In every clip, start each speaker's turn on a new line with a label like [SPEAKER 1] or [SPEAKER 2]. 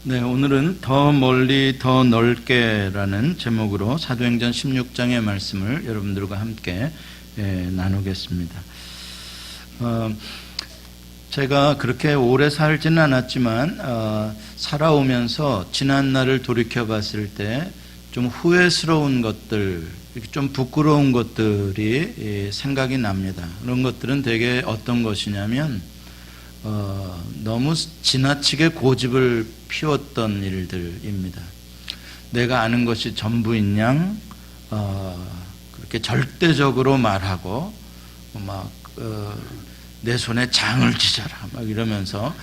[SPEAKER 1] 네, 오늘은 더 멀리 더 넓게라는 제목으로 사도행전 16장의 말씀을 여러분들과 함께 나누겠습니다. 제가 그렇게 오래 살지는 않았지만 살아오면서 지난 날을 돌이켜 봤을 때 좀 후회스러운 것들, 좀 부끄러운 것들이 생각이 납니다. 그런 것들은 되게 어떤 것이냐면 너무 지나치게 고집을 피웠던 일들입니다. 내가 아는 것이 전부인 양 그렇게 절대적으로 말하고 내 손에 장을 지져라 막 이러면서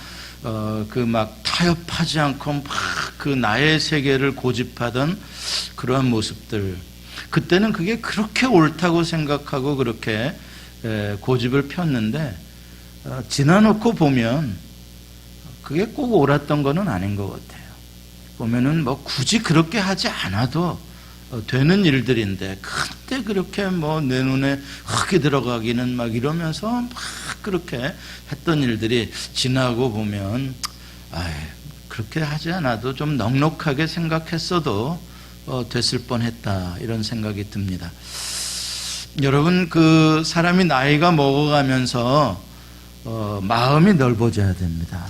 [SPEAKER 1] 그 막 타협하지 않고 막 그 나의 세계를 고집하던 그러한 모습들, 그때는 그게 그렇게 옳다고 생각하고 그렇게 고집을 폈는데 지나놓고 보면 그게 꼭 옳았던 거는 아닌 것 같아요. 보면은 뭐 굳이 그렇게 하지 않아도 되는 일들인데 그때 그렇게 뭐 내 눈에 흙이 들어가기는 막 이러면서 막 그렇게 했던 일들이 지나고 보면 그렇게 하지 않아도 좀 넉넉하게 생각했어도 됐을 뻔했다, 이런 생각이 듭니다. 여러분, 그 사람이 나이가 먹어가면서 마음이 넓어져야 됩니다.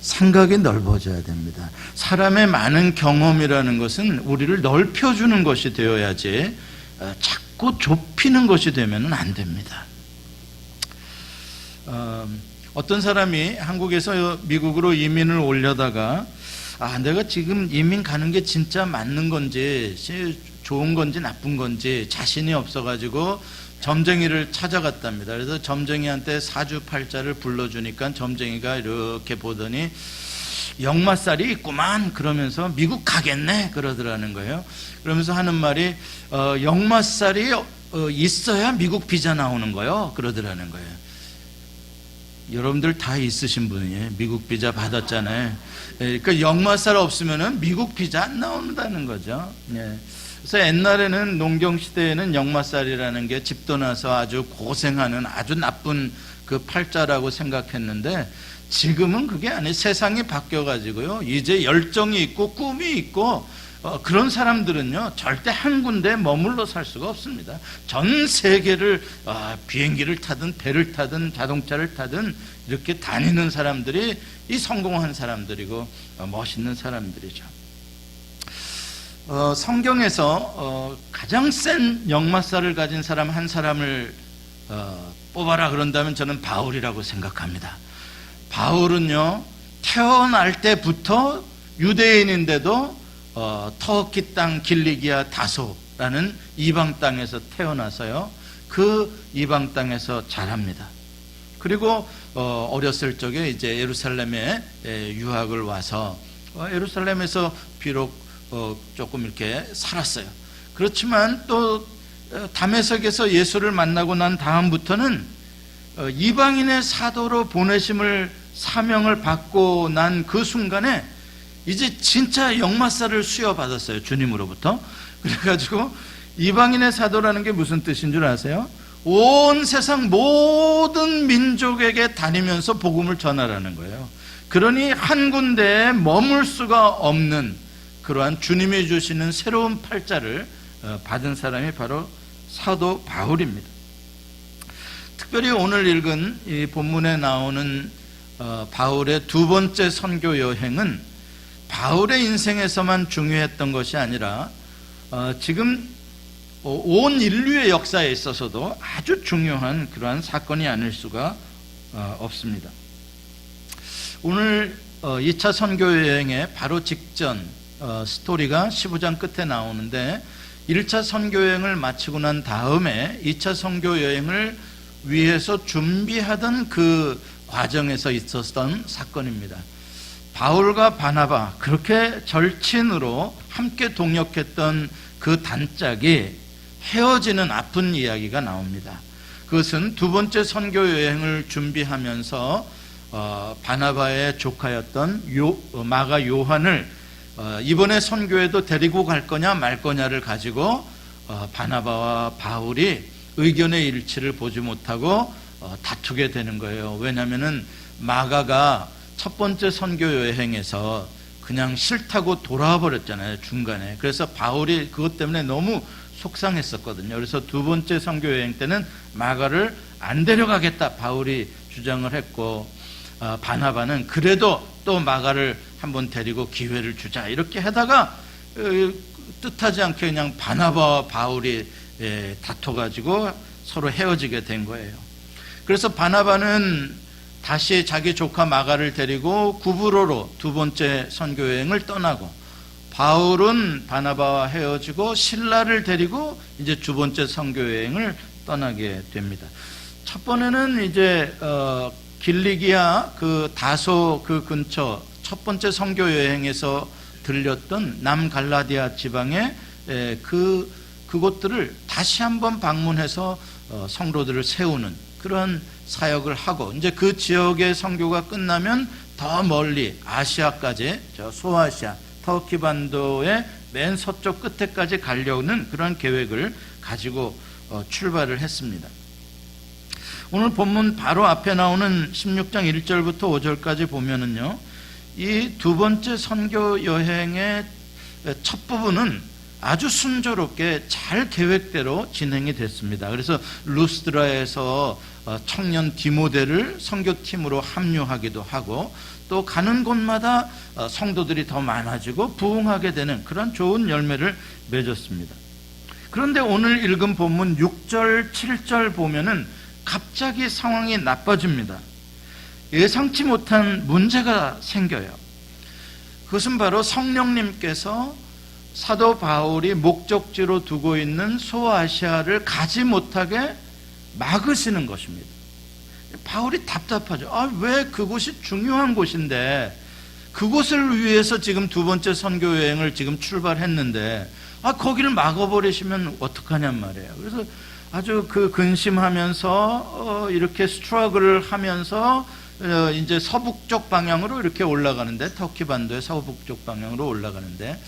[SPEAKER 1] 생각이 넓어져야 됩니다. 사람의 많은 경험이라는 것은 우리를 넓혀주는 것이 되어야지 자꾸 좁히는 것이 되면 안 됩니다. 어떤 사람이 한국에서 미국으로 이민을 오려다가 내가 지금 이민 가는 게 진짜 맞는 건지 좋은 건지 나쁜 건지 자신이 없어가지고 점쟁이를 찾아갔답니다. 그래서 점쟁이한테 사주팔자를 불러주니까 점쟁이가 이렇게 보더니 역마살이 있구만 그러면서 미국 가겠네 그러더라는 거예요. 그러면서 하는 말이 역마살이 있어야 미국 비자 나오는 거요 그러더라는 거예요. 여러분들 다 있으신 분이에요. 미국 비자 받았잖아요. 그러니까 역마살 없으면은 미국 비자 안 나온다는 거죠. 그래서 옛날에는 농경시대에는 역마살이라는 게 집 떠나서 아주 고생하는 아주 나쁜 그 팔자라고 생각했는데 지금은 그게 아니에요. 세상이 바뀌어가지고요. 이제 열정이 있고 꿈이 있고 그런 사람들은요 절대 한 군데에 머물러 살 수가 없습니다. 전 세계를 비행기를 타든 배를 타든 자동차를 타든 이렇게 다니는 사람들이 이 성공한 사람들이고 멋있는 사람들이죠. 성경에서 가장 센 역마살을 가진 사람 한 사람을 뽑아라 그런다면 저는 바울이라고 생각합니다. 바울은요 태어날 때부터 유대인인데도 터키 땅 길리기아 다소라는 이방 땅에서 태어나서요 그 이방 땅에서 자랍니다. 그리고 어렸을 적에 이제 예루살렘에 유학을 와서 예루살렘에서 비록 조금 이렇게 살았어요. 그렇지만 또 다메섹에서 예수를 만나고 난 다음부터는 이방인의 사도로 보내심을 사명을 받고 난 그 순간에 이제 진짜 역마살을 수여받았어요. 주님으로부터. 그래가지고 이방인의 사도라는 게 무슨 뜻인 줄 아세요? 온 세상 모든 민족에게 다니면서 복음을 전하라는 거예요. 그러니 한 군데에 머물 수가 없는 그러한 주님이 주시는 새로운 팔자를 받은 사람이 바로 사도 바울입니다. 특별히 오늘 읽은 이 본문에 나오는 바울의 두 번째 선교 여행은 바울의 인생에서만 중요했던 것이 아니라 지금 온 인류의 역사에 있어서도 아주 중요한 그러한 사건이 아닐 수가 없습니다. 오늘 2차 선교 여행의 바로 직전 스토리가 15장 끝에 나오는데 1차 선교 여행을 마치고 난 다음에 2차 선교 여행을 위해서 준비하던 그 과정에서 있었던 사건입니다. 바울과 바나바 그렇게 절친으로 함께 동역했던 그 단짝이 헤어지는 아픈 이야기가 나옵니다. 그것은 두 번째 선교 여행을 준비하면서 바나바의 조카였던 마가 요한을 이번에 선교에도 데리고 갈 거냐 말 거냐를 가지고 바나바와 바울이 의견의 일치를 보지 못하고 다투게 되는 거예요. 왜냐하면은 마가가 첫 번째 선교 여행에서 그냥 싫다고 돌아와 버렸잖아요, 중간에. 그래서 바울이 그것 때문에 너무 속상했었거든요. 그래서 두 번째 선교 여행 때는 마가를 안 데려가겠다 바울이 주장을 했고, 바나바는 그래도 또 마가를 한번 데리고 기회를 주자 이렇게 하다가 뜻하지 않게 그냥 바나바와 바울이 다퉈가지고 서로 헤어지게 된 거예요. 그래서 바나바는 다시 자기 조카 마가를 데리고 구브로로 두 번째 선교여행을 떠나고, 바울은 바나바와 헤어지고 신라를 데리고 이제 두 번째 선교여행을 떠나게 됩니다. 첫 번에는 이제 길리기아 그 다소 그 근처 첫 번째 선교여행에서 들렸던 남갈라디아 지방의 그곳들을 다시 한번 방문해서 성도들을 세우는 그런 사역을 하고, 이제 그 지역의 선교가 끝나면 더 멀리 아시아까지, 저 소아시아 터키 반도의 맨 서쪽 끝에까지 가려는 그런 계획을 가지고 출발을 했습니다. 오늘 본문 바로 앞에 나오는 16장 1절부터 5절까지 보면은요, 이 두 번째 선교 여행의 첫 부분은 아주 순조롭게 잘 계획대로 진행이 됐습니다. 그래서 루스드라에서 청년 디모데를 선교팀으로 합류하기도 하고, 또 가는 곳마다 성도들이 더 많아지고 부흥하게 되는 그런 좋은 열매를 맺었습니다. 그런데 오늘 읽은 본문 6절, 7절 보면은 갑자기 상황이 나빠집니다. 예상치 못한 문제가 생겨요. 그것은 바로 성령님께서 사도 바울이 목적지로 두고 있는 소아시아를 가지 못하게 막으시는 것입니다. 바울이 답답하죠. 왜 그곳이 중요한 곳인데, 그곳을 위해서 지금 두 번째 선교 여행을 지금 출발했는데 거기를 막아버리시면 어떡하냔 말이에요. 그래서 아주 그 근심하면서 이렇게 스트러글을 하면서 이제 서북쪽 방향으로 이렇게 올라가는데, 터키 반도의 서북쪽 방향으로 올라가는데,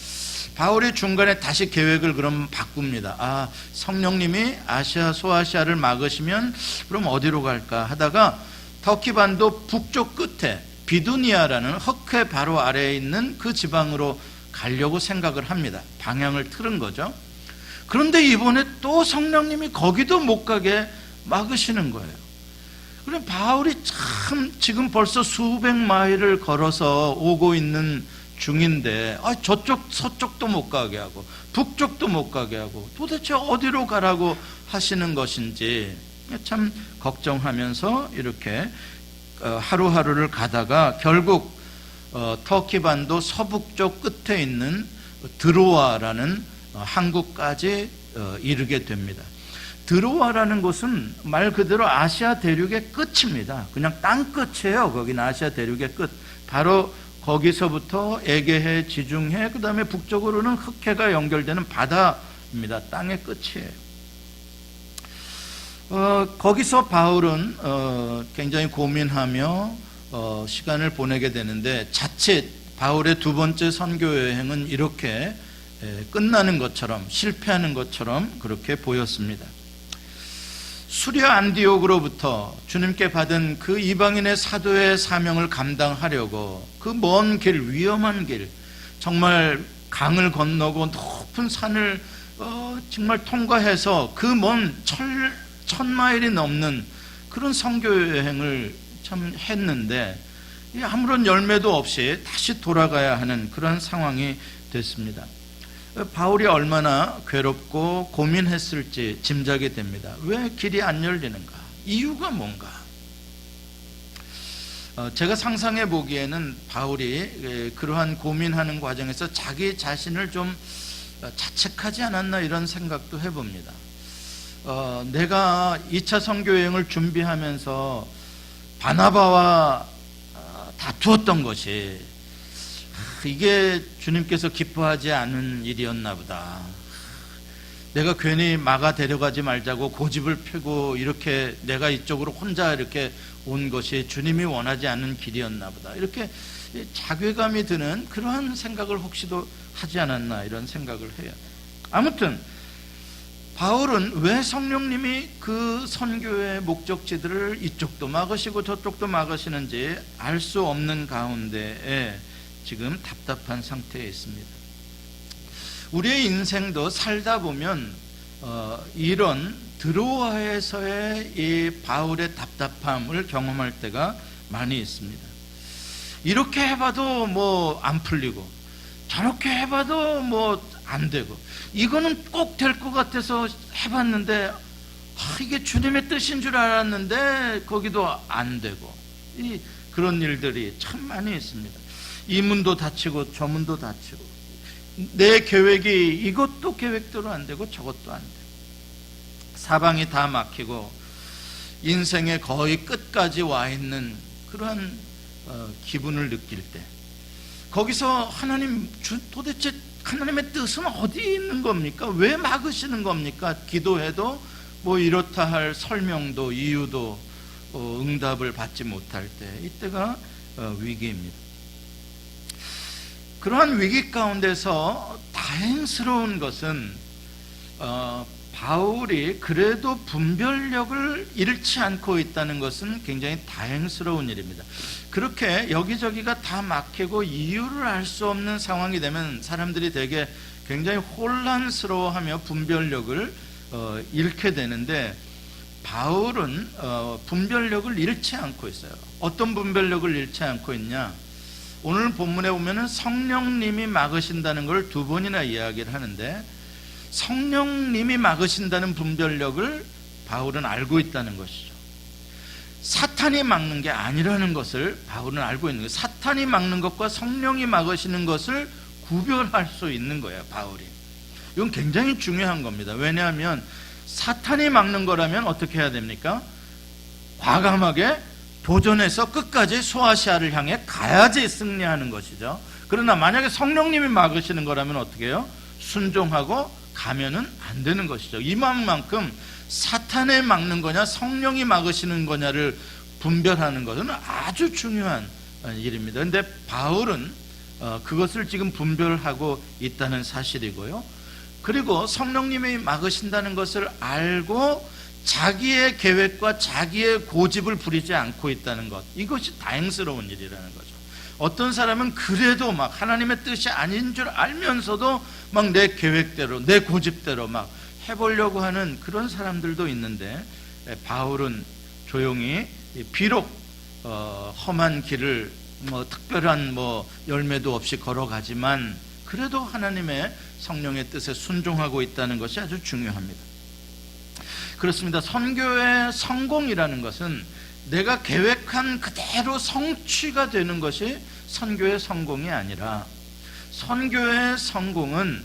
[SPEAKER 1] 바울이 중간에 다시 계획을 그럼 바꿉니다. 성령님이 아시아 소아시아를 막으시면 그럼 어디로 갈까 하다가 터키 반도 북쪽 끝에 비두니아라는 흑해 바로 아래에 있는 그 지방으로 가려고 생각을 합니다. 방향을 틀은 거죠. 그런데 이번에 또 성령님이 거기도 못 가게 막으시는 거예요. 그럼 바울이 참 지금 벌써 수백 마일을 걸어서 오고 있는 중인데 저쪽 서쪽도 못 가게 하고 북쪽도 못 가게 하고 도대체 어디로 가라고 하시는 것인지 참 걱정하면서 이렇게 하루하루를 가다가 결국 터키 반도 서북쪽 끝에 있는 드로아라는 항구까지 이르게 됩니다. 드로아라는 곳은 말 그대로 아시아 대륙의 끝입니다. 그냥 땅 끝이에요. 거기는 아시아 대륙의 끝. 바로 거기서부터 에게해, 지중해, 그 다음에 북쪽으로는 흑해가 연결되는 바다입니다. 땅의 끝이에요. 거기서 바울은 굉장히 고민하며 시간을 보내게 되는데, 자칫 바울의 두 번째 선교 여행은 이렇게 끝나는 것처럼, 실패하는 것처럼 그렇게 보였습니다. 수리아 안디옥으로부터 주님께 받은 그 이방인의 사도의 사명을 감당하려고 그 먼 길, 위험한 길, 정말 강을 건너고 높은 산을 정말 통과해서 그 먼 1000마일이 넘는 그런 선교 여행을 참 했는데 아무런 열매도 없이 다시 돌아가야 하는 그런 상황이 됐습니다. 바울이 얼마나 괴롭고 고민했을지 짐작이 됩니다. 왜 길이 안 열리는가? 이유가 뭔가? 제가 상상해 보기에는 바울이 그러한 고민하는 과정에서 자기 자신을 좀 자책하지 않았나 이런 생각도 해봅니다. 내가 2차 선교 여행을 준비하면서 바나바와 다투었던 것이 이게 주님께서 기뻐하지 않은 일이었나 보다. 내가 괜히 마가 데려가지 말자고 고집을 펴고 이렇게 내가 이쪽으로 혼자 이렇게 온 것이 주님이 원하지 않는 길이었나 보다. 이렇게 자괴감이 드는 그러한 생각을 혹시도 하지 않았나 이런 생각을 해요. 아무튼 바울은 왜 성령님이 그 선교의 목적지들을 이쪽도 막으시고 저쪽도 막으시는지 알 수 없는 가운데에 지금 답답한 상태에 있습니다. 우리의 인생도 살다 보면 이런 드로아에서의 이 바울의 답답함을 경험할 때가 많이 있습니다. 이렇게 해봐도 뭐 안 풀리고, 저렇게 해봐도 뭐 안 되고, 이거는 꼭 될 것 같아서 해봤는데 이게 주님의 뜻인 줄 알았는데 거기도 안 되고, 그런 일들이 참 많이 있습니다. 이 문도 닫히고 저 문도 닫히고, 내 계획이 이것도 계획대로 안 되고 저것도 안 되고, 사방이 다 막히고 인생의 거의 끝까지 와 있는 그러한 기분을 느낄 때, 거기서 하나님, 도대체 하나님의 뜻은 어디 있는 겁니까? 왜 막으시는 겁니까? 기도해도 뭐 이렇다 할 설명도 이유도 응답을 받지 못할 때, 이때가 위기입니다. 그러한 위기 가운데서 다행스러운 것은 바울이 그래도 분별력을 잃지 않고 있다는 것은 굉장히 다행스러운 일입니다. 그렇게 여기저기가 다 막히고 이유를 알 수 없는 상황이 되면 사람들이 되게 굉장히 혼란스러워하며 분별력을 잃게 되는데, 바울은 분별력을 잃지 않고 있어요. 어떤 분별력을 잃지 않고 있냐? 오늘 본문에 보면은 성령님이 막으신다는 걸 두 번이나 이야기를 하는데, 성령님이 막으신다는 분별력을 바울은 알고 있다는 것이죠. 사탄이 막는 게 아니라는 것을 바울은 알고 있는 거예요. 사탄이 막는 것과 성령이 막으시는 것을 구별할 수 있는 거예요, 바울이. 이건 굉장히 중요한 겁니다. 왜냐하면 사탄이 막는 거라면 어떻게 해야 됩니까? 과감하게 도전해서 끝까지 소아시아를 향해 가야지 승리하는 것이죠. 그러나 만약에 성령님이 막으시는 거라면 어떻게 해요? 순종하고 가면은 안 되는 것이죠. 이만큼 사탄에 막는 거냐 성령이 막으시는 거냐를 분별하는 것은 아주 중요한 일입니다. 그런데 바울은 그것을 지금 분별하고 있다는 사실이고요. 그리고 성령님이 막으신다는 것을 알고 자기의 계획과 자기의 고집을 부리지 않고 있다는 것, 이것이 다행스러운 일이라는 거죠. 어떤 사람은 그래도 막 하나님의 뜻이 아닌 줄 알면서도 막 내 계획대로 내 고집대로 막 해보려고 하는 그런 사람들도 있는데, 바울은 조용히 비록 험한 길을 특별한 열매도 없이 걸어가지만 그래도 하나님의 성령의 뜻에 순종하고 있다는 것이 아주 중요합니다. 그렇습니다. 선교의 성공이라는 것은 내가 계획한 그대로 성취가 되는 것이 선교의 성공이 아니라, 선교의 성공은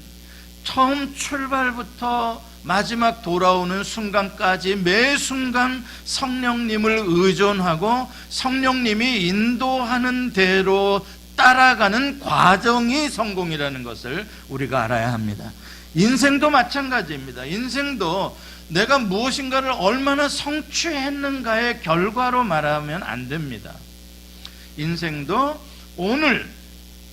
[SPEAKER 1] 처음 출발부터 마지막 돌아오는 순간까지 매 순간 성령님을 의존하고 성령님이 인도하는 대로 따라가는 과정이 성공이라는 것을 우리가 알아야 합니다. 인생도 마찬가지입니다. 인생도 내가 무엇인가를 얼마나 성취했는가의 결과로 말하면 안 됩니다. 인생도 오늘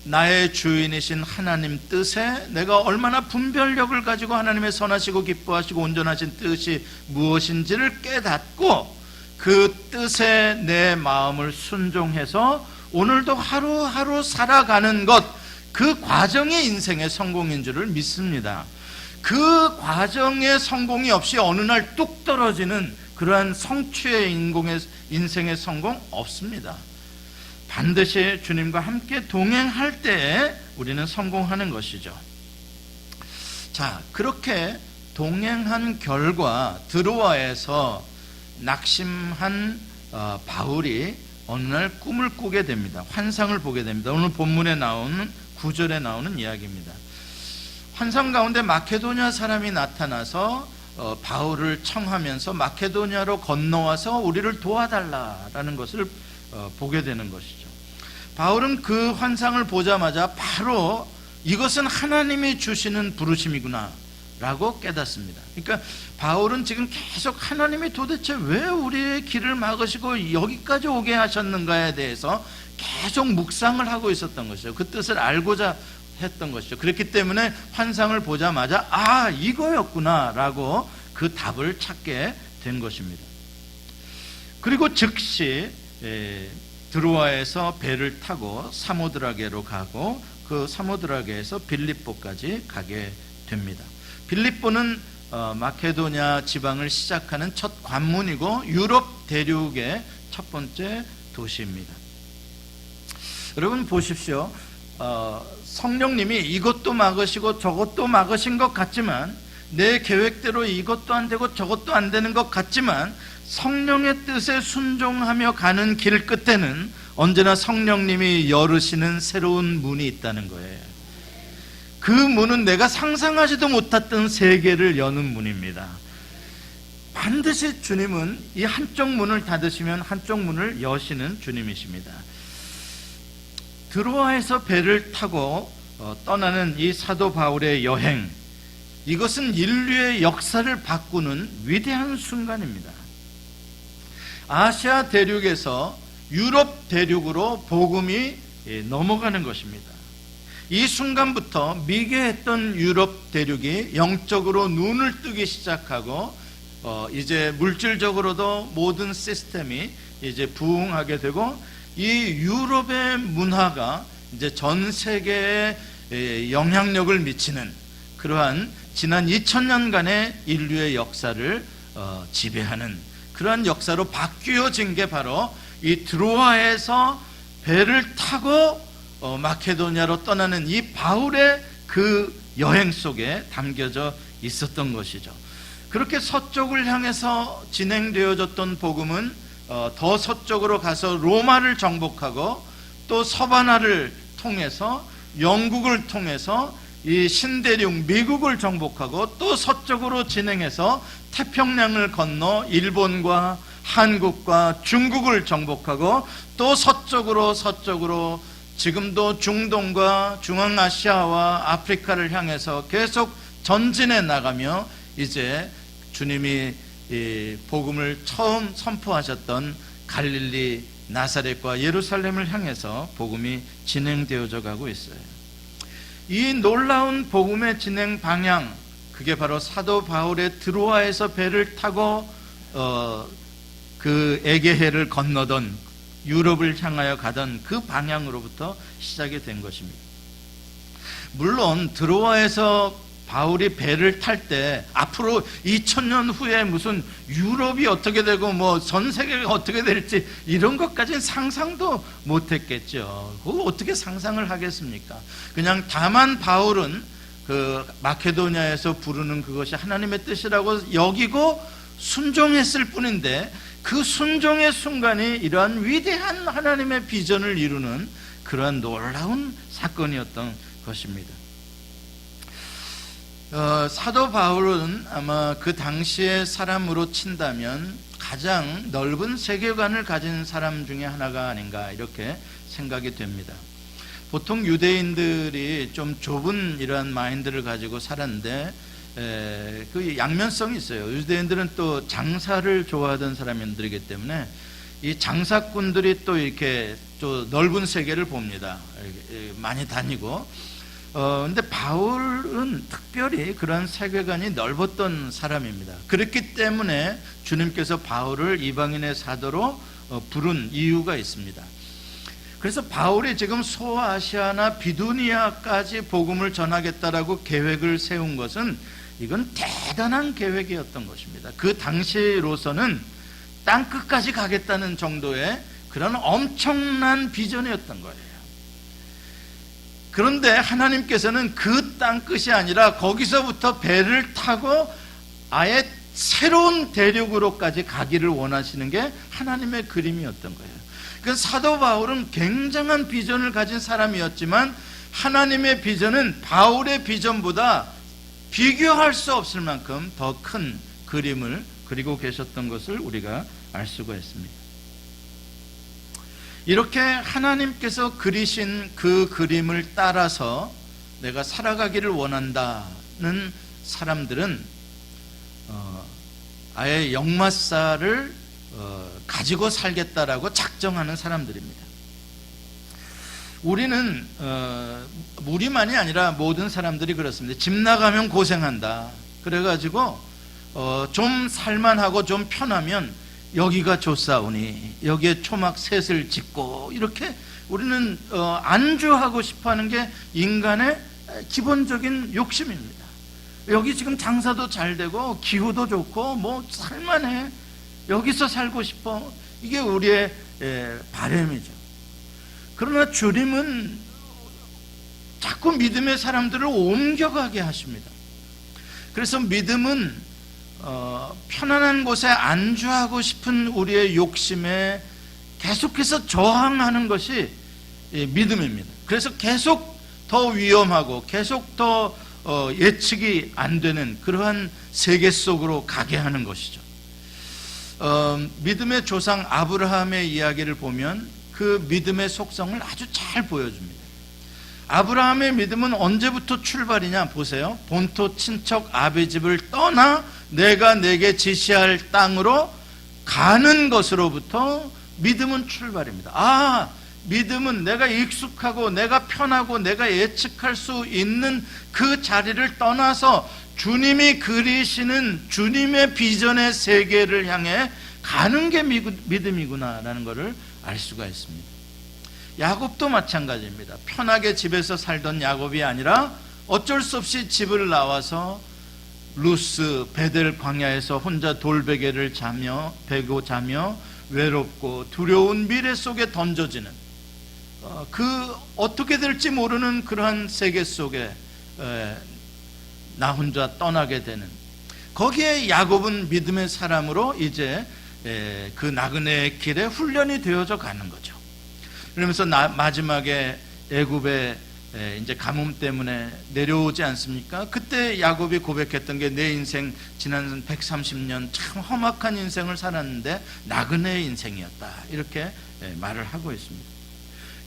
[SPEAKER 1] 나의 주인이신 하나님 뜻에 내가 얼마나 분별력을 가지고 하나님의 선하시고 기뻐하시고 온전하신 뜻이 무엇인지를 깨닫고 그 뜻에 내 마음을 순종해서 오늘도 하루하루 살아가는 것, 그 과정이 인생의 성공인 줄을 믿습니다. 그 과정의 성공이 없이 어느 날 뚝 떨어지는 그러한 성취의 인생의 성공 없습니다. 반드시 주님과 함께 동행할 때에 우리는 성공하는 것이죠. 자, 그렇게 동행한 결과 드로아에서 낙심한 바울이 어느 날 꿈을 꾸게 됩니다. 환상을 보게 됩니다. 오늘 본문에 나오는 9절에 나오는 이야기입니다. 환상 가운데 마케도냐 사람이 나타나서 바울을 청하면서 마케도냐로 건너와서 우리를 도와달라라는 것을 보게 되는 것이죠. 바울은 그 환상을 보자마자 바로 이것은 하나님이 주시는 부르심이구나 라고 깨닫습니다. 그러니까 바울은 지금 계속 하나님이 도대체 왜 우리의 길을 막으시고 여기까지 오게 하셨는가에 대해서 계속 묵상을 하고 있었던 것이죠. 그 뜻을 알고자 했던 것이죠. 그렇기 때문에 환상을 보자마자 이거였구나 라고 그 답을 찾게 된 것입니다. 그리고 즉시 드로아에서 배를 타고 사모드라게로 가고 그 사모드라게에서 빌립보까지 가게 됩니다. 빌립보는 마케도냐 지방을 시작하는 첫 관문이고 유럽 대륙의 첫 번째 도시입니다. 여러분 보십시오. 성령님이 이것도 막으시고 저것도 막으신 것 같지만, 내 계획대로 이것도 안 되고 저것도 안 되는 것 같지만, 성령의 뜻에 순종하며 가는 길 끝에는 언제나 성령님이 열으시는 새로운 문이 있다는 거예요. 그 문은 내가 상상하지도 못했던 세계를 여는 문입니다. 반드시 주님은 이 한쪽 문을 닫으시면 한쪽 문을 여시는 주님이십니다. 드로아에서 배를 타고 떠나는 이 사도 바울의 여행, 이것은 인류의 역사를 바꾸는 위대한 순간입니다. 아시아 대륙에서 유럽 대륙으로 복음이 넘어가는 것입니다. 이 순간부터 미개했던 유럽 대륙이 영적으로 눈을 뜨기 시작하고 이제 물질적으로도 모든 시스템이 이제 부흥하게 되고, 이 유럽의 문화가 이제 전 세계에 영향력을 미치는 그러한 지난 2000년간의 인류의 역사를 지배하는 그러한 역사로 바뀌어진 게 바로 이 드로아에서 배를 타고 마케도냐로 떠나는 이 바울의 그 여행 속에 담겨져 있었던 것이죠. 그렇게 서쪽을 향해서 진행되어졌던 복음은 더 서쪽으로 가서 로마를 정복하고, 또 서바나를 통해서 영국을 통해서 이 신대륙 미국을 정복하고, 또 서쪽으로 진행해서 태평양을 건너 일본과 한국과 중국을 정복하고, 또 서쪽으로 지금도 중동과 중앙아시아와 아프리카를 향해서 계속 전진해 나가며, 이제 주님이 이 복음을 처음 선포하셨던 갈릴리 나사렛과 예루살렘을 향해서 복음이 진행되어져 가고 있어요. 이 놀라운 복음의 진행 방향, 그게 바로 사도 바울의 드로아에서 배를 타고 그 에게해를 건너던 유럽을 향하여 가던 그 방향으로부터 시작이 된 것입니다. 물론 드로아에서 바울이 배를 탈 때 앞으로 2000년 후에 무슨 유럽이 어떻게 되고 뭐 전 세계가 어떻게 될지 이런 것까지는 상상도 못했겠죠. 그걸 어떻게 상상을 하겠습니까? 그냥 다만 바울은 그 마케도냐에서 부르는 그것이 하나님의 뜻이라고 여기고 순종했을 뿐인데, 그 순종의 순간이 이러한 위대한 하나님의 비전을 이루는 그러한 놀라운 사건이었던 것입니다. 사도 바울은 아마 그 당시의 사람으로 친다면 가장 넓은 세계관을 가진 사람 중에 하나가 아닌가, 이렇게 생각이 됩니다. 보통 유대인들이 좀 좁은 이러한 마인드를 가지고 살았는데 그 양면성이 있어요. 유대인들은 또 장사를 좋아하던 사람들이기 때문에 이 장사꾼들이 또 이렇게 또 넓은 세계를 봅니다. 많이 다니고. 근데 바울은 특별히 그런 세계관이 넓었던 사람입니다. 그렇기 때문에 주님께서 바울을 이방인의 사도로 부른 이유가 있습니다. 그래서 바울이 지금 소아시아나 비두니아까지 복음을 전하겠다라고 계획을 세운 것은 이건 대단한 계획이었던 것입니다. 그 당시로서는 땅끝까지 가겠다는 정도의 그런 엄청난 비전이었던 거예요. 그런데 하나님께서는 그 땅끝이 아니라 거기서부터 배를 타고 아예 새로운 대륙으로까지 가기를 원하시는 게 하나님의 그림이었던 거예요. 그 사도 바울은 굉장한 비전을 가진 사람이었지만 하나님의 비전은 바울의 비전보다 비교할 수 없을 만큼 더 큰 그림을 그리고 계셨던 것을 우리가 알 수가 있습니다. 이렇게 하나님께서 그리신 그 그림을 따라서 내가 살아가기를 원한다는 사람들은 아예 역마살을 가지고 살겠다라고 작정하는 사람들입니다. 우리는 우리만이 아니라 모든 사람들이 그렇습니다. 집 나가면 고생한다. 그래가지고 좀 살만하고 좀 편하면 여기가 좋사오니 여기에 초막 셋을 짓고, 이렇게 우리는 안주하고 싶어하는 게 인간의 기본적인 욕심입니다. 여기 지금 장사도 잘 되고 기후도 좋고 뭐 살만해, 여기서 살고 싶어, 이게 우리의 바람이죠. 그러나 주님은 자꾸 믿음의 사람들을 옮겨가게 하십니다. 그래서 믿음은 편안한 곳에 안주하고 싶은 우리의 욕심에 계속해서 저항하는 것이 믿음입니다. 그래서 계속 더 위험하고 계속 더 예측이 안 되는 그러한 세계 속으로 가게 하는 것이죠. 믿음의 조상 아브라함의 이야기를 보면 그 믿음의 속성을 아주 잘 보여줍니다. 아브라함의 믿음은 언제부터 출발이냐 보세요. 본토 친척 아비 집을 떠나 내가 내게 지시할 땅으로 가는 것으로부터 믿음은 출발입니다. 믿음은 내가 익숙하고 내가 편하고 내가 예측할 수 있는 그 자리를 떠나서 주님이 그리시는 주님의 비전의 세계를 향해 가는 게 믿음이구나라는 것을 알 수가 있습니다. 야곱도 마찬가지입니다. 편하게 집에서 살던 야곱이 아니라 어쩔 수 없이 집을 나와서 루스 베델 광야에서 혼자 돌베개를 베고 자며 외롭고 두려운 미래 속에 던져지는 그 어떻게 될지 모르는 그러한 세계 속에 나 혼자 떠나게 되는, 거기에 야곱은 믿음의 사람으로 이제 그 나그네의 길에 훈련이 되어져 가는 거죠. 그러면서 마지막에 애굽에 이제 가뭄 때문에 내려오지 않습니까? 그때 야곱이 고백했던 게 내 인생 지난 130년 참 험악한 인생을 살았는데 나그네의 인생이었다, 이렇게 말을 하고 있습니다.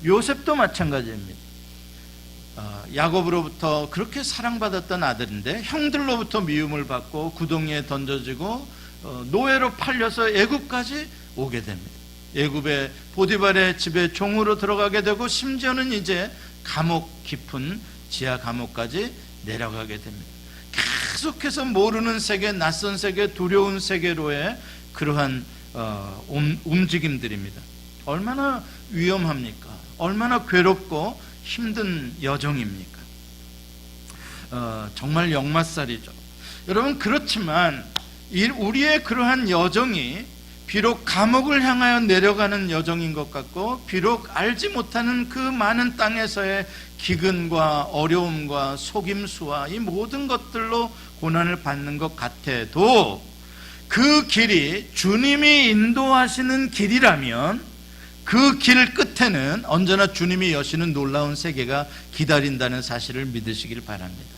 [SPEAKER 1] 요셉도 마찬가지입니다. 야곱으로부터 그렇게 사랑받았던 아들인데 형들로부터 미움을 받고 구덩이에 던져지고 노예로 팔려서 애굽까지 오게 됩니다. 애굽의 보디발의 집에 종으로 들어가게 되고 심지어는 이제 감옥 깊은 지하 감옥까지 내려가게 됩니다. 계속해서 모르는 세계, 낯선 세계, 두려운 세계로의 그러한 움직임들입니다. 얼마나 위험합니까? 얼마나 괴롭고 힘든 여정입니까? 정말 역마살이죠. 여러분, 그렇지만 우리의 그러한 여정이 비록 감옥을 향하여 내려가는 여정인 것 같고, 비록 알지 못하는 그 많은 땅에서의 기근과 어려움과 속임수와 이 모든 것들로 고난을 받는 것 같아도, 그 길이 주님이 인도하시는 길이라면 그 길 끝에는 언제나 주님이 여시는 놀라운 세계가 기다린다는 사실을 믿으시길 바랍니다.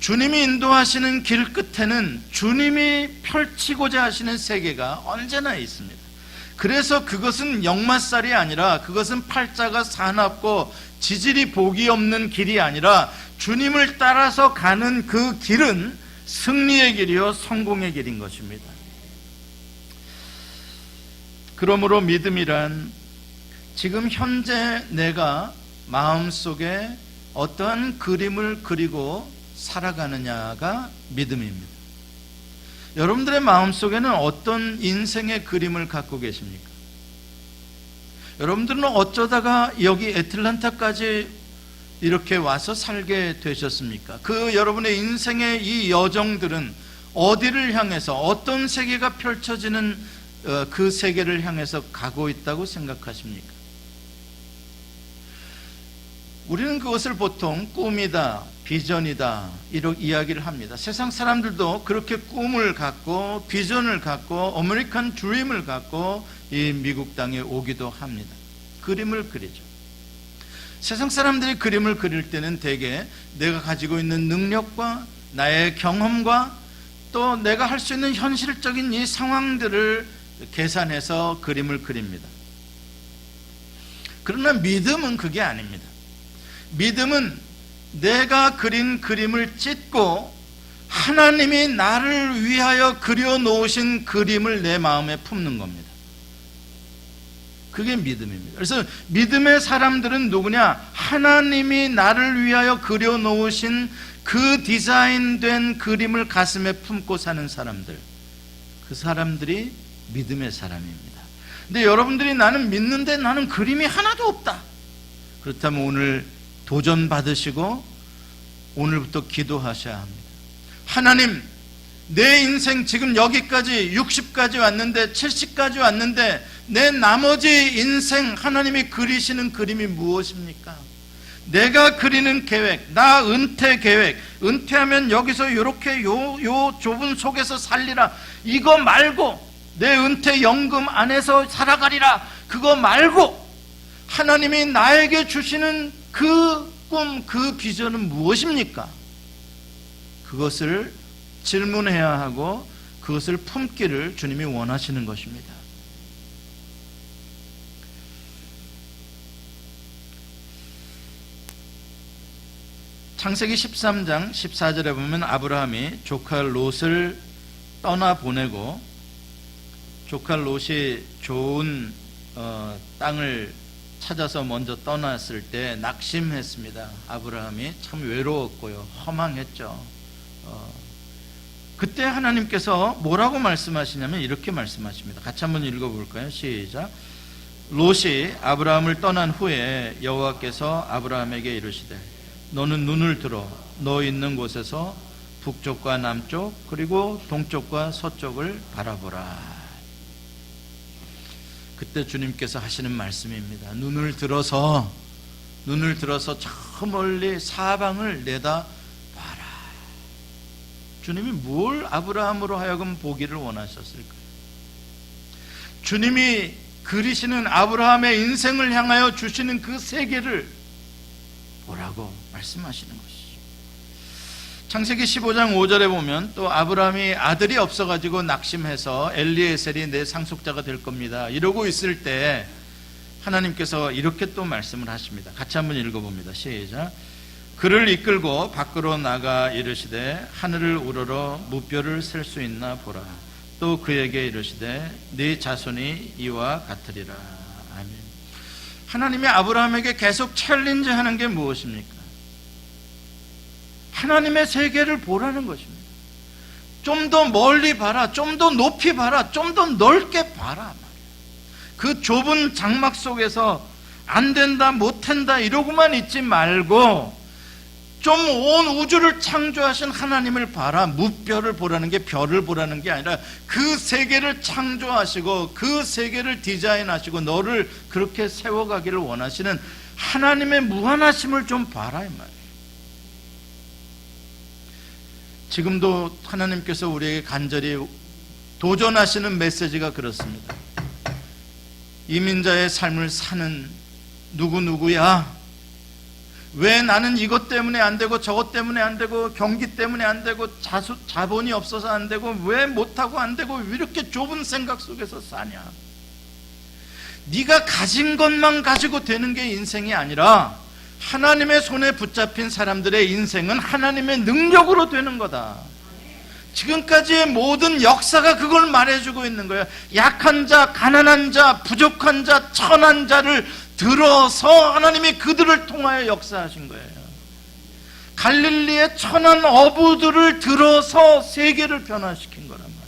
[SPEAKER 1] 주님이 인도하시는 길 끝에는 주님이 펼치고자 하시는 세계가 언제나 있습니다. 그래서 그것은 역마살이 아니라, 그것은 팔자가 사납고 지질이 복이 없는 길이 아니라, 주님을 따라서 가는 그 길은 승리의 길이요 성공의 길인 것입니다. 그러므로 믿음이란 지금 현재 내가 마음속에 어떠한 그림을 그리고 살아가느냐가 믿음입니다. 여러분들의 마음속에는 어떤 인생의 그림을 갖고 계십니까? 여러분들은 어쩌다가 여기 애틀란타까지 이렇게 와서 살게 되셨습니까? 그 여러분의 인생의 이 여정들은 어디를 향해서, 어떤 세계가 펼쳐지는 그 세계를 향해서 가고 있다고 생각하십니까? 우리는 그것을 보통 꿈이다, 비전이다, 이렇게 이야기를 합니다. 세상 사람들도 그렇게 꿈을 갖고 비전을 갖고 아메리칸 드림을 갖고 이 미국 땅에 오기도 합니다. 그림을 그리죠. 세상 사람들이 그림을 그릴 때는 대개 내가 가지고 있는 능력과 나의 경험과 또 내가 할 수 있는 현실적인 이 상황들을 계산해서 그림을 그립니다. 그러나 믿음은 그게 아닙니다. 믿음은 내가 그린 그림을 찢고 하나님이 나를 위하여 그려놓으신 그림을 내 마음에 품는 겁니다. 그게 믿음입니다. 그래서 믿음의 사람들은 누구냐? 하나님이 나를 위하여 그려놓으신 그 디자인된 그림을 가슴에 품고 사는 사람들, 그 사람들이 믿음의 사람입니다. 근데 여러분들이 나는 믿는데 나는 그림이 하나도 없다. 그렇다면 오늘 도전 받으시고 오늘부터 기도하셔야 합니다. 하나님, 내 인생 지금 여기까지 60까지 왔는데 70까지 왔는데 내 나머지 인생 하나님이 그리시는 그림이 무엇입니까? 내가 그리는 계획, 나 은퇴 계획, 은퇴하면 여기서 이렇게 요 좁은 속에서 살리라, 이거 말고 내 은퇴 연금 안에서 살아가리라, 그거 말고 하나님이 나에게 주시는 그 꿈, 그 비전은 무엇입니까? 그것을 질문해야 하고 그것을 품기를 주님이 원하시는 것입니다. 창세기 13장 14절에 보면 아브라함이 조카 롯을 떠나보내고, 조카 롯이 좋은 땅을 찾아서 먼저 떠났을 때 낙심했습니다. 아브라함이 참 외로웠고요, 허망했죠. 그때 하나님께서 뭐라고 말씀하시냐면 이렇게 말씀하십니다. 같이 한번 읽어볼까요? 시작. 롯이 아브라함을 떠난 후에 여호와께서 아브라함에게 이르시되 너는 눈을 들어 너 있는 곳에서 북쪽과 남쪽 그리고 동쪽과 서쪽을 바라보라. 그때 주님께서 하시는 말씀입니다. 눈을 들어서 저 멀리 사방을 내다 봐라. 주님이 뭘 아브라함으로 하여금 보기를 원하셨을까요? 주님이 그리시는 아브라함의 인생을 향하여 주시는 그 세계를 보라고 말씀하시는 것이죠. 창세기 15장 5절에 보면 또 아브라함이 아들이 없어가지고 낙심해서 엘리에셀이 내 상속자가 될 겁니다 이러고 있을 때 하나님께서 이렇게 또 말씀을 하십니다. 같이 한번 읽어봅니다. 시작. 그를 이끌고 밖으로 나가 이르시되 하늘을 우러러 무뼈를 셀 수 있나 보라. 또 그에게 이르시되 네 자손이 이와 같으리라. 아멘. 하나님이 아브라함에게 계속 챌린지하는 게 무엇입니까? 하나님의 세계를 보라는 것입니다. 좀 더 멀리 봐라, 좀 더 높이 봐라, 좀 더 넓게 봐라. 그 좁은 장막 속에서 안 된다, 못 한다 이러고만 있지 말고 좀 온 우주를 창조하신 하나님을 봐라. 무뼈를 보라는 게 별을 보라는 게 아니라 그 세계를 창조하시고 그 세계를 디자인하시고 너를 그렇게 세워가기를 원하시는 하나님의 무한하심을 좀 봐라 이 말이에요. 지금도 하나님께서 우리에게 간절히 도전하시는 메시지가 그렇습니다. 이민자의 삶을 사는 누구누구야? 왜 나는 이것 때문에 안 되고 저것 때문에 안 되고 경기 때문에 안 되고 자본이 없어서 안 되고 왜 못하고 안 되고 왜 이렇게 좁은 생각 속에서 사냐? 네가 가진 것만 가지고 되는 게 인생이 아니라 하나님의 손에 붙잡힌 사람들의 인생은 하나님의 능력으로 되는 거다. 지금까지의 모든 역사가 그걸 말해주고 있는 거예요. 약한 자, 가난한 자, 부족한 자, 천한 자를 들어서 하나님이 그들을 통하여 역사하신 거예요. 갈릴리의 천한 어부들을 들어서 세계를 변화시킨 거란 말이에요.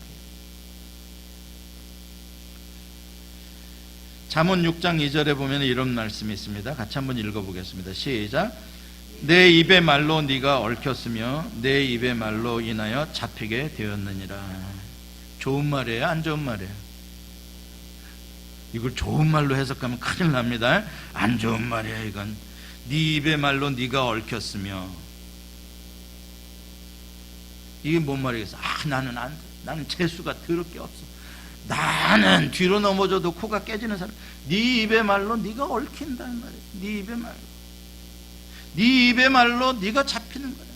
[SPEAKER 1] 잠언 6장 2절에 보면 이런 말씀이 있습니다. 같이 한번 읽어보겠습니다. 시작. 내 입의 말로 네가 얽혔으며 내 입의 말로 인하여 잡히게 되었느니라. 좋은 말이에요, 안 좋은 말이에요? 이걸 좋은 말로 해석하면 큰일 납니다. 안 좋은 말이야 이건. 네 입의 말로 네가 얽혔으며, 이게 뭔 말이겠어? 나는 안 돼. 나는 재수가 더럽게 없어. 나는 뒤로 넘어져도 코가 깨지는 사람. 네 입의 말로 네가 얽힌다는 말이야. 네 입의 말로. 네 입의 말로 네가 잡히는 거야.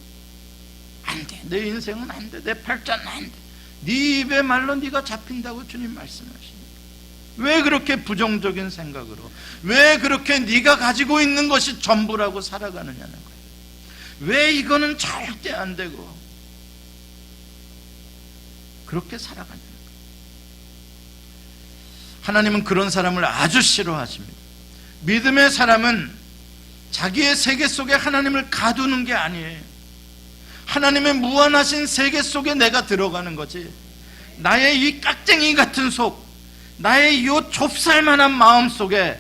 [SPEAKER 1] 안 돼. 내 인생은 안 돼. 내 팔자는 안 돼. 네 입의 말로 네가 잡힌다고 주님 말씀하십니다. 왜 그렇게 부정적인 생각으로, 왜 그렇게 네가 가지고 있는 것이 전부라고 살아가느냐는 거예요. 왜 이거는 절대 안 되고 그렇게 살아가냐는 거예요. 하나님은 그런 사람을 아주 싫어하십니다. 믿음의 사람은 자기의 세계 속에 하나님을 가두는 게 아니에요. 하나님의 무한하신 세계 속에 내가 들어가는 거지. 나의 이 깍쟁이 같은 속, 나의 이 좁쌀만한 마음 속에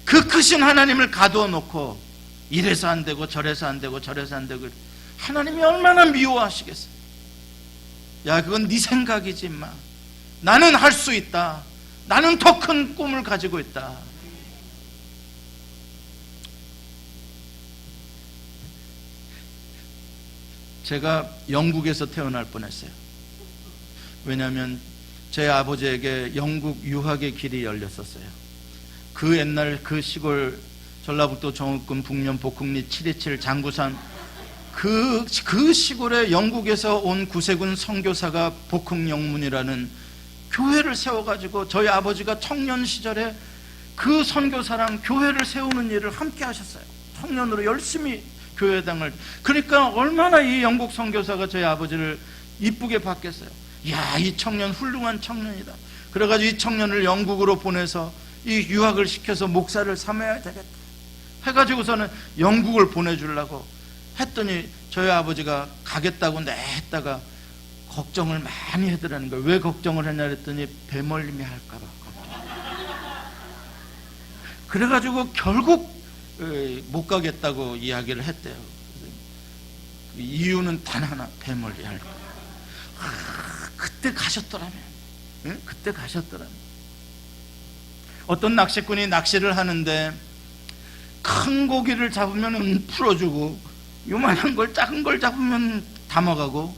[SPEAKER 1] 그 크신 하나님을 가두어 놓고 이래서 안 되고 저래서 안 되고 저래서 안 되고, 하나님이 얼마나 미워하시겠어요. 야, 그건 네 생각이지 마. 나는 할 수 있다. 나는 더 큰 꿈을 가지고 있다. 제가 영국에서 태어날 뻔했어요. 왜냐하면 제 아버지에게 영국 유학의 길이 열렸었어요. 그 옛날 그 시골 전라북도 정읍군 북면 복흥리 727 장구산 그 시골에 영국에서 온 구세군 선교사가 복흥영문이라는 교회를 세워가지고 저희 아버지가 청년 시절에 그 선교사랑 교회를 세우는 일을 함께 하셨어요. 청년으로 열심히 교회당을. 그러니까 얼마나 이 영국 선교사가 저희 아버지를 이쁘게 봤겠어요. 야, 이 청년 훌륭한 청년이다. 그래가지고 이 청년을 영국으로 보내서 이 유학을 시켜서 목사를 삼아야 되겠다 해가지고서는 영국을 보내주려고 했더니 저희 아버지가 가겠다고 냈다가 걱정을 많이 하더라는 거예요. 왜 걱정을 했냐 그랬더니 배멀림이 할까봐. 그래가지고 결국 못 가겠다고 이야기를 했대요. 이유는 단 하나, 배멀리 할까. 그때 가셨더라면, 그때 가셨더라면. 어떤 낚시꾼이 낚시를 하는데 큰 고기를 잡으면 풀어주고 요만한 걸, 작은 걸 잡으면 담아가고,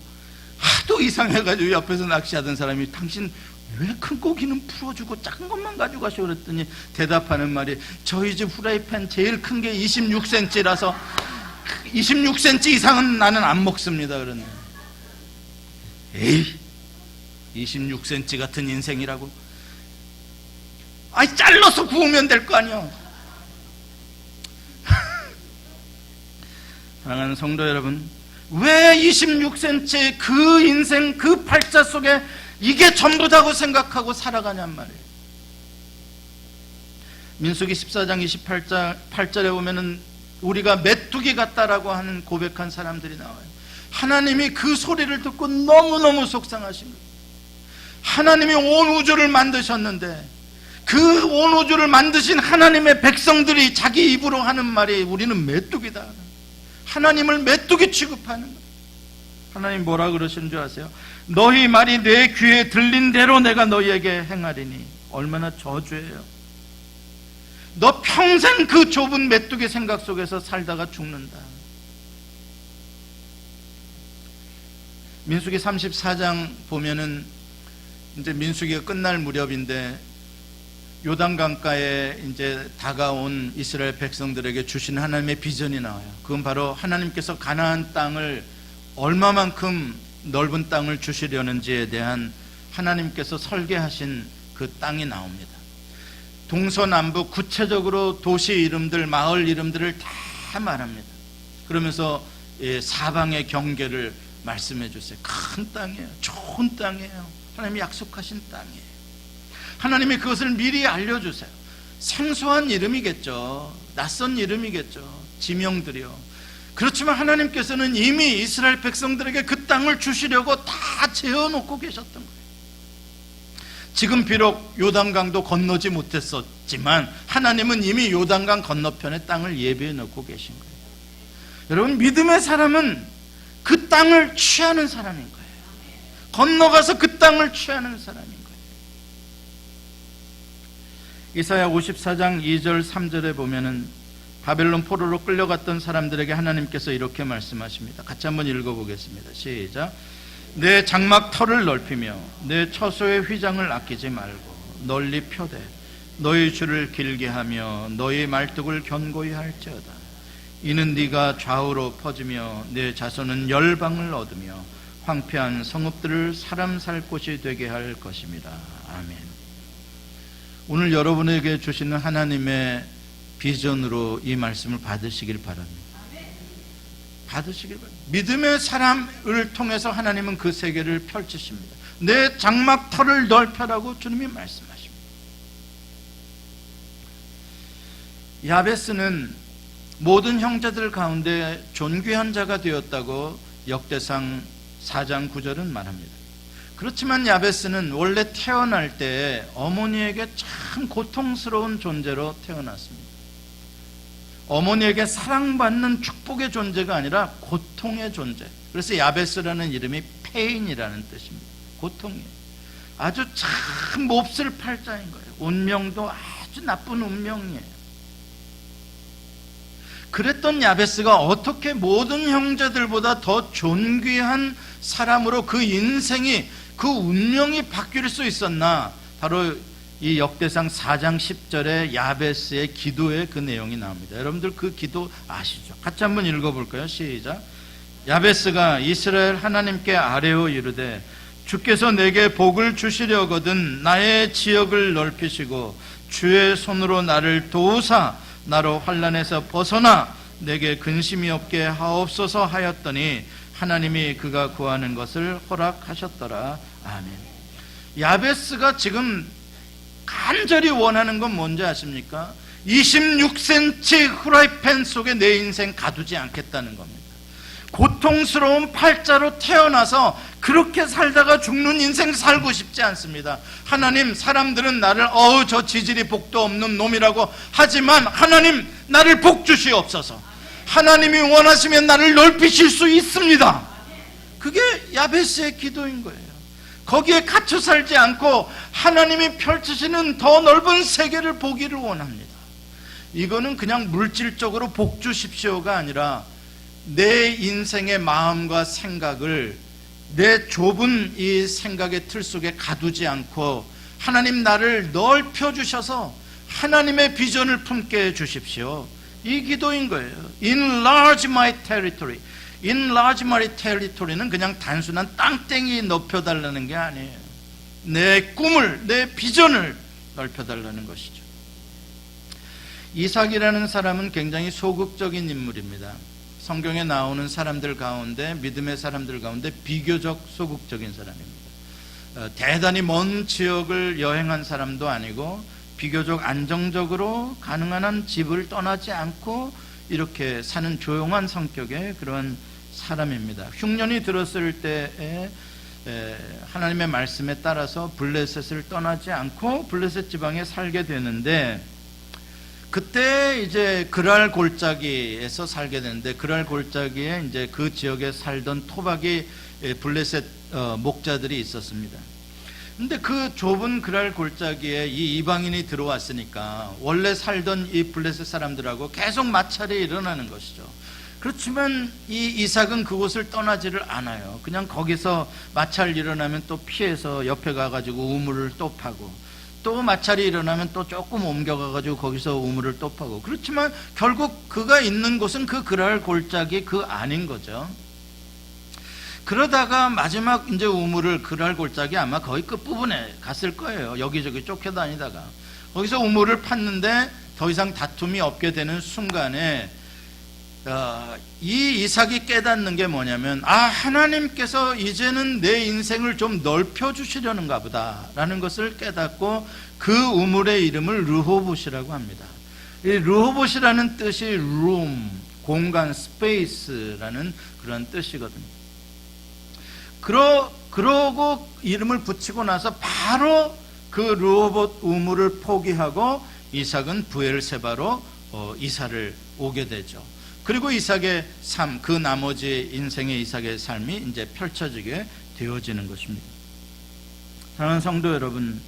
[SPEAKER 1] 하도 이상해가지고 옆에서 낚시하던 사람이 당신 왜 큰 고기는 풀어주고 작은 것만 가지고 가셔 그랬더니 대답하는 말이, 저희 집 후라이팬 제일 큰 게 26cm라서 26cm 이상은 나는 안 먹습니다. 그러네. 에이, 26cm 같은 인생이라고. 아이, 잘라서 구우면 될 거 아니야. 사랑하는 성도 여러분, 왜 26cm 그 인생 그 팔자 속에 이게 전부다고 생각하고 살아가냔 말이에요. 민수기 14장 28절에 보면은 우리가 메뚜기 같다라고 하는 고백한 사람들이 나와요. 하나님이 그 소리를 듣고 너무너무 속상하신 거예요. 하나님이 온 우주를 만드셨는데 그 온 우주를 만드신 하나님의 백성들이 자기 입으로 하는 말이 우리는 메뚜기다. 하나님을 메뚜기 취급하는 거예요. 하나님 뭐라 그러시는 줄 아세요? 너희 말이 내 귀에 들린 대로 내가 너희에게 행하리니. 얼마나 저주예요. 너 평생 그 좁은 메뚜기 생각 속에서 살다가 죽는다. 민수기 34장 보면은 이제 민수기가 끝날 무렵인데 요단강가에 이제 다가온 이스라엘 백성들에게 주신 하나님의 비전이 나와요. 그건 바로 하나님께서 가나안 땅을 얼마만큼 넓은 땅을 주시려는지에 대한 하나님께서 설계하신 그 땅이 나옵니다. 동서남북 구체적으로 도시 이름들, 마을 이름들을 다 말합니다. 그러면서 사방의 경계를 말씀해 주세요. 큰 땅이에요. 좋은 땅이에요. 하나님이 약속하신 땅이에요. 하나님이 그것을 미리 알려주세요. 생소한 이름이겠죠. 낯선 이름이겠죠. 지명들이요. 그렇지만 하나님께서는 이미 이스라엘 백성들에게 그 땅을 주시려고 다 재어놓고 계셨던 거예요. 지금 비록 요단강도 건너지 못했었지만 하나님은 이미 요단강 건너편에 땅을 예비해 놓고 계신 거예요. 여러분, 믿음의 사람은 그 땅을 취하는 사람인 거예요. 건너가서 그 땅을 취하는 사람인 거예요. 이사야 54장 2절 3절에 보면은 바벨론 포로로 끌려갔던 사람들에게 하나님께서 이렇게 말씀하십니다. 같이 한번 읽어보겠습니다. 시작. 내 장막 털을 넓히며 내 처소의 휘장을 아끼지 말고 널리 펴되 너희 줄을 길게 하며 너희 말뚝을 견고히 할지어다. 이는 네가 좌우로 퍼지며 내 자손은 열방을 얻으며 황폐한 성읍들을 사람 살 곳이 되게 할 것입니다. 아멘. 오늘 여러분에게 주시는 하나님의 비전으로 이 말씀을 받으시길 바랍니다. 받으시길 바랍니다. 믿음의 사람을 통해서 하나님은 그 세계를 펼치십니다. 내 장막 털을 넓혀라고 주님이 말씀하십니다. 야베스는 모든 형제들 가운데 존귀한 자가 되었다고 역대상 4장 9절은 말합니다. 그렇지만 야베스는 원래 태어날 때 어머니에게 참 고통스러운 존재로 태어났습니다. 어머니에게 사랑받는 축복의 존재가 아니라 고통의 존재. 그래서 야베스라는 이름이 페인이라는 뜻입니다. 고통이에요. 아주 참 몹쓸 팔자인 거예요. 운명도 아주 나쁜 운명이에요. 그랬던 야베스가 어떻게 모든 형제들보다 더 존귀한 사람으로 그 인생이, 그 운명이 바뀔 수 있었나? 바로 이 역대상 4장 10절에 야베스의 기도에 그 내용이 나옵니다. 여러분들 그 기도 아시죠? 같이 한번 읽어볼까요? 시작. 야베스가 이스라엘 하나님께 아뢰어 이르되 주께서 내게 복을 주시려거든 나의 지역을 넓히시고 주의 손으로 나를 도우사 나로 환난에서 벗어나 내게 근심이 없게 하옵소서 하였더니 하나님이 그가 구하는 것을 허락하셨더라. 아멘. 야베스가 지금 간절히 원하는 건 뭔지 아십니까? 26cm 후라이팬 속에 내 인생 가두지 않겠다는 겁니다. 고통스러운 팔자로 태어나서 그렇게 살다가 죽는 인생 살고 싶지 않습니다. 하나님, 사람들은 나를 저 지질이 복도 없는 놈이라고 하지만 하나님, 나를 복 주시옵소서. 하나님이 원하시면 나를 넓히실 수 있습니다. 그게 야베스의 기도인 거예요. 거기에 갇혀 살지 않고 하나님이 펼치시는 더 넓은 세계를 보기를 원합니다. 이거는 그냥 물질적으로 복 주십시오가 아니라 내 인생의 마음과 생각을 내 좁은 이 생각의 틀 속에 가두지 않고 하나님, 나를 넓혀주셔서 하나님의 비전을 품게 해주십시오. 이 기도인 거예요. Enlarge my territory. Enlarge my territory는 그냥 단순한 땅땡이 넓혀달라는 게 아니에요. 내 꿈을, 내 비전을 넓혀달라는 것이죠. 이삭이라는 사람은 굉장히 소극적인 인물입니다. 성경에 나오는 사람들 가운데, 믿음의 사람들 가운데 비교적 소극적인 사람입니다. 대단히 먼 지역을 여행한 사람도 아니고 비교적 안정적으로 가능한 한 집을 떠나지 않고 이렇게 사는 조용한 성격의 그런 사람입니다. 흉년이 들었을 때에 하나님의 말씀에 따라서 블레셋을 떠나지 않고 블레셋 지방에 살게 되는데, 그때 이제 그랄 골짜기에서 살게 되는데, 그랄 골짜기에 이제 그 지역에 살던 토박이 블레셋 목자들이 있었습니다. 근데 그 좁은 그랄 골짜기에 이 이방인이 들어왔으니까 원래 살던 이 블레셋 사람들하고 계속 마찰이 일어나는 것이죠. 그렇지만 이 이삭은 그곳을 떠나지를 않아요. 그냥 거기서 마찰 일어나면 또 피해서 옆에 가가지고 우물을 또 파고, 또 마찰이 일어나면 또 조금 옮겨가가지고 거기서 우물을 또 파고. 그렇지만 결국 그가 있는 곳은 그 그랄 골짜기 그 안인 거죠. 그러다가 마지막 이제 우물을, 그랄 골짜기 아마 거의 끝부분에 갔을 거예요. 여기저기 쫓겨다니다가 거기서 우물을 팠는데 더 이상 다툼이 없게 되는 순간에 이 이삭이 깨닫는 게 뭐냐면, 하나님께서 이제는 내 인생을 좀 넓혀주시려는가 보다 라는 것을 깨닫고 그 우물의 이름을 르호봇이라고 합니다. 이 르호봇이라는 뜻이 room, 공간, space라는 그런 뜻이거든요. 그러고 이름을 붙이고 나서 바로 그 르호봇 우물을 포기하고 이삭은 브엘세바로 이사를 오게 되죠. 그리고 이삭의 삶, 그 나머지 인생의 이삭의 삶이 이제 펼쳐지게 되어지는 것입니다. 사랑하는 성도 여러분,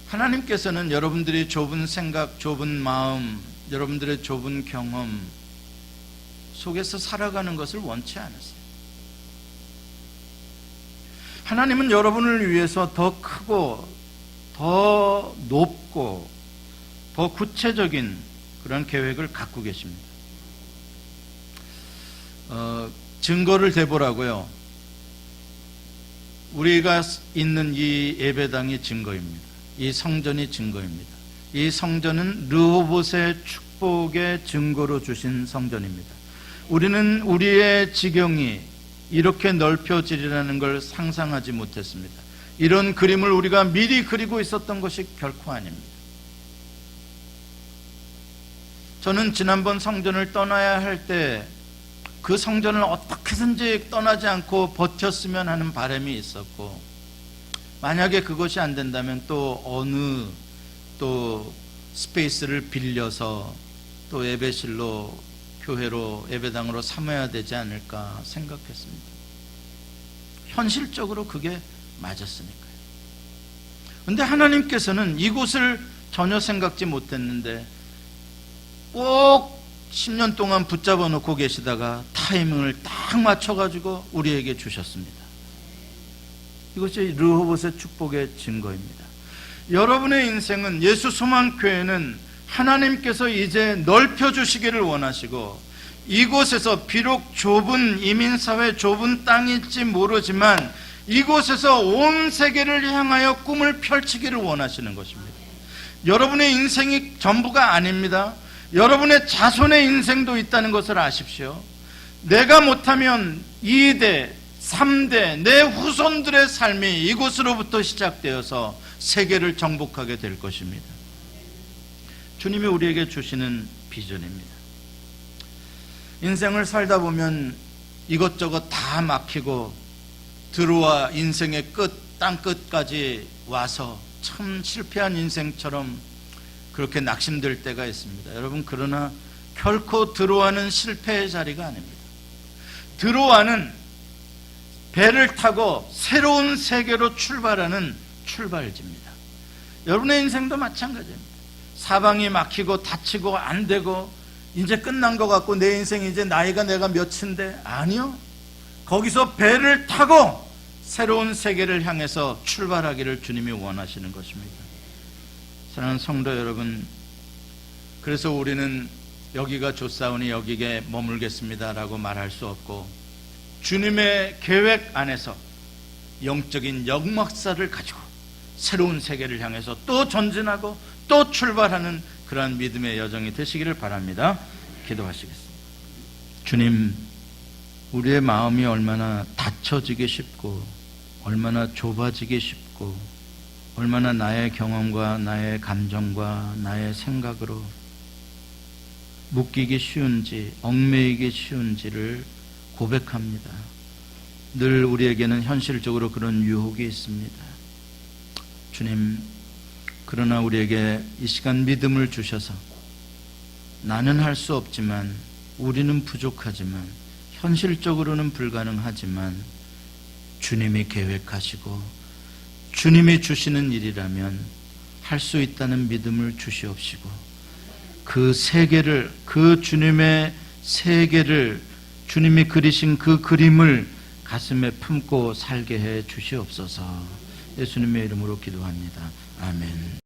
[SPEAKER 1] 하나님께서는 여러분들이 좁은 생각, 좁은 마음, 여러분들의 좁은 경험 속에서 살아가는 것을 원치 않으세요. 하나님은 여러분을 위해서 더 크고 더 높고 더 구체적인 그런 계획을 갖고 계십니다. 증거를 대보라고요. 우리가 있는 이 예배당이 증거입니다. 이 성전이 증거입니다. 이 성전은 르호봇의 축복의 증거로 주신 성전입니다. 우리는 우리의 지경이 이렇게 넓혀지리라는 걸 상상하지 못했습니다. 이런 그림을 우리가 미리 그리고 있었던 것이 결코 아닙니다. 저는 지난번 성전을 떠나야 할 때 그 성전을 어떻게든지 떠나지 않고 버텼으면 하는 바람이 있었고, 만약에 그것이 안 된다면 또 어느 또 스페이스를 빌려서 또 예배실로, 교회로, 예배당으로 삼아야 되지 않을까 생각했습니다. 현실적으로 그게 맞았으니까요. 그런데 하나님께서는 이곳을 전혀 생각지 못했는데 꼭 10년 동안 붙잡아 놓고 계시다가 타이밍을 딱 맞춰가지고 우리에게 주셨습니다. 이것이 르호봇의 축복의 증거입니다. 여러분의 인생은, 예수 소망교회는 하나님께서 이제 넓혀주시기를 원하시고, 이곳에서 비록 좁은 이민사회, 좁은 땅일지 모르지만 이곳에서 온 세계를 향하여 꿈을 펼치기를 원하시는 것입니다. 여러분의 인생이 전부가 아닙니다. 여러분의 자손의 인생도 있다는 것을 아십시오. 내가 못하면 2대, 3대, 내 후손들의 삶이 이곳으로부터 시작되어서 세계를 정복하게 될 것입니다. 주님이 우리에게 주시는 비전입니다. 인생을 살다 보면 이것저것 다 막히고 들어와 인생의 끝, 땅끝까지 와서 참 실패한 인생처럼 그렇게 낙심될 때가 있습니다. 여러분, 그러나 결코 드로아는 실패의 자리가 아닙니다. 드로아는 배를 타고 새로운 세계로 출발하는 출발지입니다. 여러분의 인생도 마찬가지입니다. 사방이 막히고 다치고 안 되고 이제 끝난 것 같고, 내 인생 이제 나이가 내가 몇인데, 아니요, 거기서 배를 타고 새로운 세계를 향해서 출발하기를 주님이 원하시는 것입니다. 사랑하는 성도 여러분, 그래서 우리는 여기가 좋사오니 여기에 머물겠습니다 라고 말할 수 없고, 주님의 계획 안에서 영적인 역막사를 가지고 새로운 세계를 향해서 또 전진하고 또 출발하는 그러한 믿음의 여정이 되시기를 바랍니다. 기도하시겠습니다. 주님, 우리의 마음이 얼마나 닫혀지기 쉽고, 얼마나 좁아지기 쉽고, 얼마나 나의 경험과 나의 감정과 나의 생각으로 묶이기 쉬운지, 얽매이기 쉬운지를 고백합니다. 늘 우리에게는 현실적으로 그런 유혹이 있습니다. 주님, 그러나 우리에게 이 시간 믿음을 주셔서, 나는 할 수 없지만, 우리는 부족하지만, 현실적으로는 불가능하지만 주님이 계획하시고 주님이 주시는 일이라면 할 수 있다는 믿음을 주시옵시고, 그 세계를, 그 주님의 세계를, 주님이 그리신 그 그림을 가슴에 품고 살게 해 주시옵소서. 예수님의 이름으로 기도합니다. 아멘.